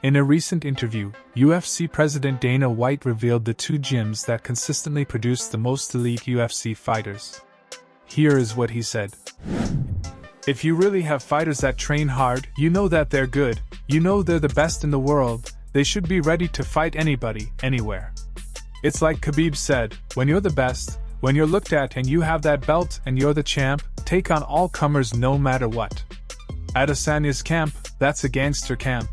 In a recent interview, UFC President Dana White revealed the two gyms that consistently produce the most elite UFC fighters. Here is what he said. If you really have fighters that train hard, you know that they're good, you know they're the best in the world, they should be ready to fight anybody, anywhere. It's like Khabib said, when you're the best, when you're looked at and you have that belt and you're the champ, take on all comers no matter what. At Asanya's camp, that's a gangster camp.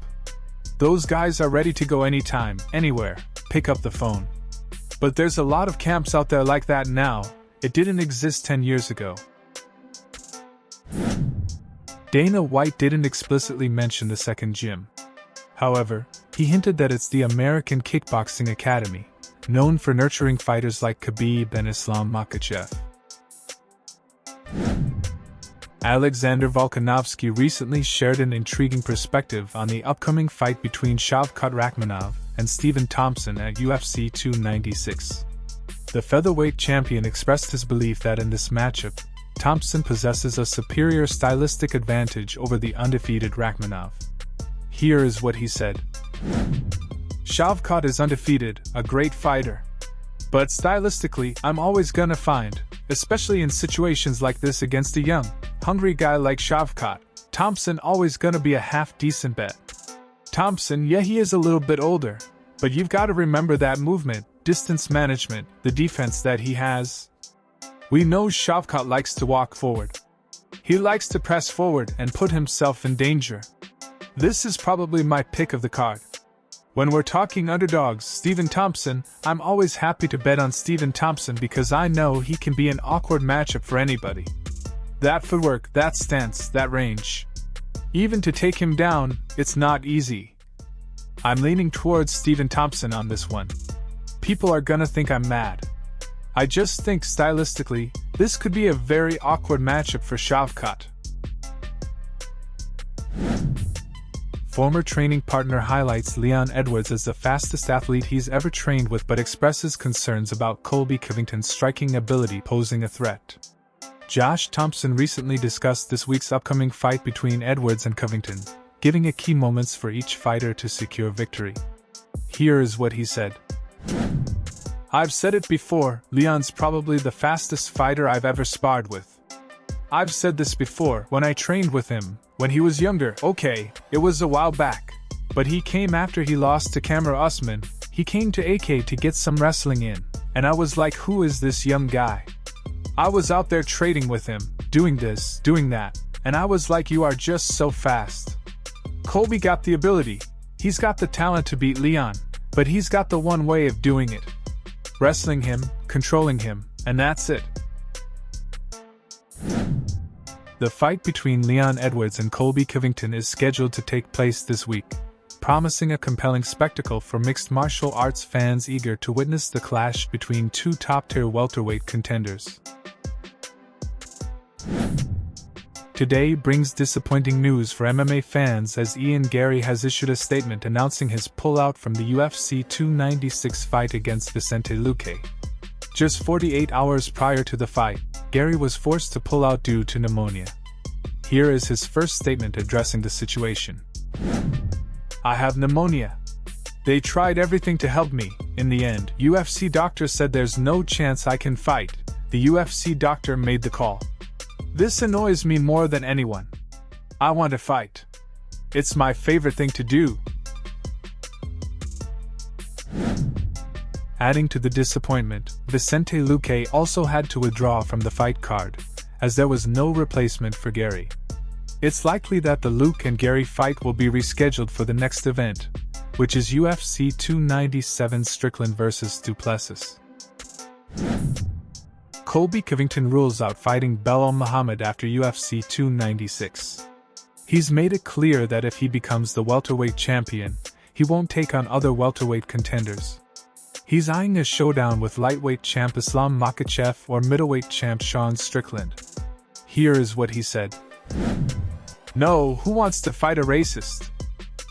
Those guys are ready to go anytime, anywhere, pick up the phone. But there's a lot of camps out there like that now, it didn't exist 10 years ago. Dana White didn't explicitly mention the second gym. However, he hinted that it's the American Kickboxing Academy, known for nurturing fighters like Khabib and Islam Makhachev. Alexander Volkanovski recently shared an intriguing perspective on the upcoming fight between Shavkat Rakhmonov and Stephen Thompson at UFC 296. The featherweight champion expressed his belief that in this matchup, Thompson possesses a superior stylistic advantage over the undefeated Rakhmonov. Here is what he said. Shavkat is undefeated, a great fighter. But stylistically, I'm always gonna find, especially in situations like this against a young, hungry guy like Shavkat, Thompson always gonna be a half-decent bet. Thompson, yeah, he is a little bit older, but you've got to remember that movement, distance management, the defense that he has. We know Shavkat likes to walk forward. He likes to press forward and put himself in danger. This is probably my pick of the card. When we're talking underdogs, Stephen Thompson, I'm always happy to bet on Stephen Thompson because I know he can be an awkward matchup for anybody. That footwork, that stance, that range. Even to take him down, it's not easy. I'm leaning towards Stephen Thompson on this one. People are gonna think I'm mad. I just think stylistically, this could be a very awkward matchup for Shavkat. Former training partner highlights Leon Edwards as the fastest athlete he's ever trained with but expresses concerns about Colby Covington's striking ability posing a threat. Josh Thompson recently discussed this week's upcoming fight between Edwards and Covington, giving a key moments for each fighter to secure victory. Here is what he said. I've said it before, Leon's probably the fastest fighter I've ever sparred with. I've said this before, when I trained with him, when he was younger, okay, it was a while back. But he came after he lost to Kamar Usman, he came to AK to get some wrestling in, and I was like, who is this young guy? I was out there trading with him, doing this, doing that, and I was like, you are just so fast. Colby got the ability, he's got the talent to beat Leon, but he's got the one way of doing it. Wrestling him, controlling him, and that's it. The fight between Leon Edwards and Colby Covington is scheduled to take place this week, promising a compelling spectacle for mixed martial arts fans eager to witness the clash between two top-tier welterweight contenders. Today brings disappointing news for MMA fans as Ian Garry has issued a statement announcing his pullout from the UFC 296 fight against Vicente Luque. Just 48 hours prior to the fight, Garry was forced to pull out due to pneumonia. Here is his first statement addressing the situation. I have pneumonia. They tried everything to help me. In the end, UFC doctor said there's no chance I can fight. The UFC doctor made the call. This annoys me more than anyone. I want to fight. It's my favorite thing to do. Adding to the disappointment, Vicente Luque also had to withdraw from the fight card, as there was no replacement for Garry. It's likely that the Luque and Garry fight will be rescheduled for the next event, which is UFC 297 Strickland vs. Duplessis. Colby Covington rules out fighting Belal Muhammad after UFC 296. He's made it clear that if he becomes the welterweight champion, he won't take on other welterweight contenders. He's eyeing a showdown with lightweight champ Islam Makhachev or middleweight champ Sean Strickland. Here is what he said. No, who wants to fight a racist?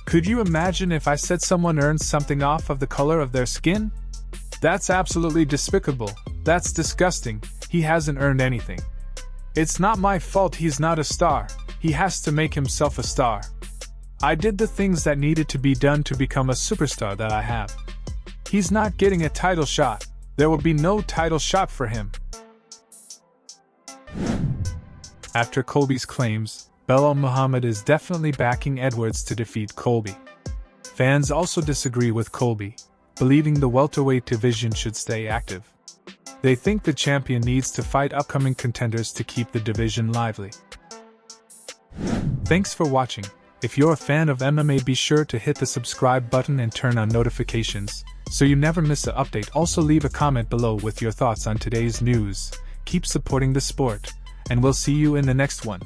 Could you imagine if I said someone earns something off of the color of their skin? That's absolutely despicable, that's disgusting, he hasn't earned anything. It's not my fault he's not a star, he has to make himself a star. I did the things that needed to be done to become a superstar that I have. He's not getting a title shot. There will be no title shot for him. After Colby's claims, Belal Muhammad is definitely backing Edwards to defeat Colby. Fans also disagree with Colby, believing the welterweight division should stay active. They think the champion needs to fight upcoming contenders to keep the division lively. Thanks for watching. If you're a fan of MMA, be sure to hit the subscribe button and turn on notifications, so you never miss an update. Also leave a comment below with your thoughts on today's news. Keep supporting the sport, and we'll see you in the next one.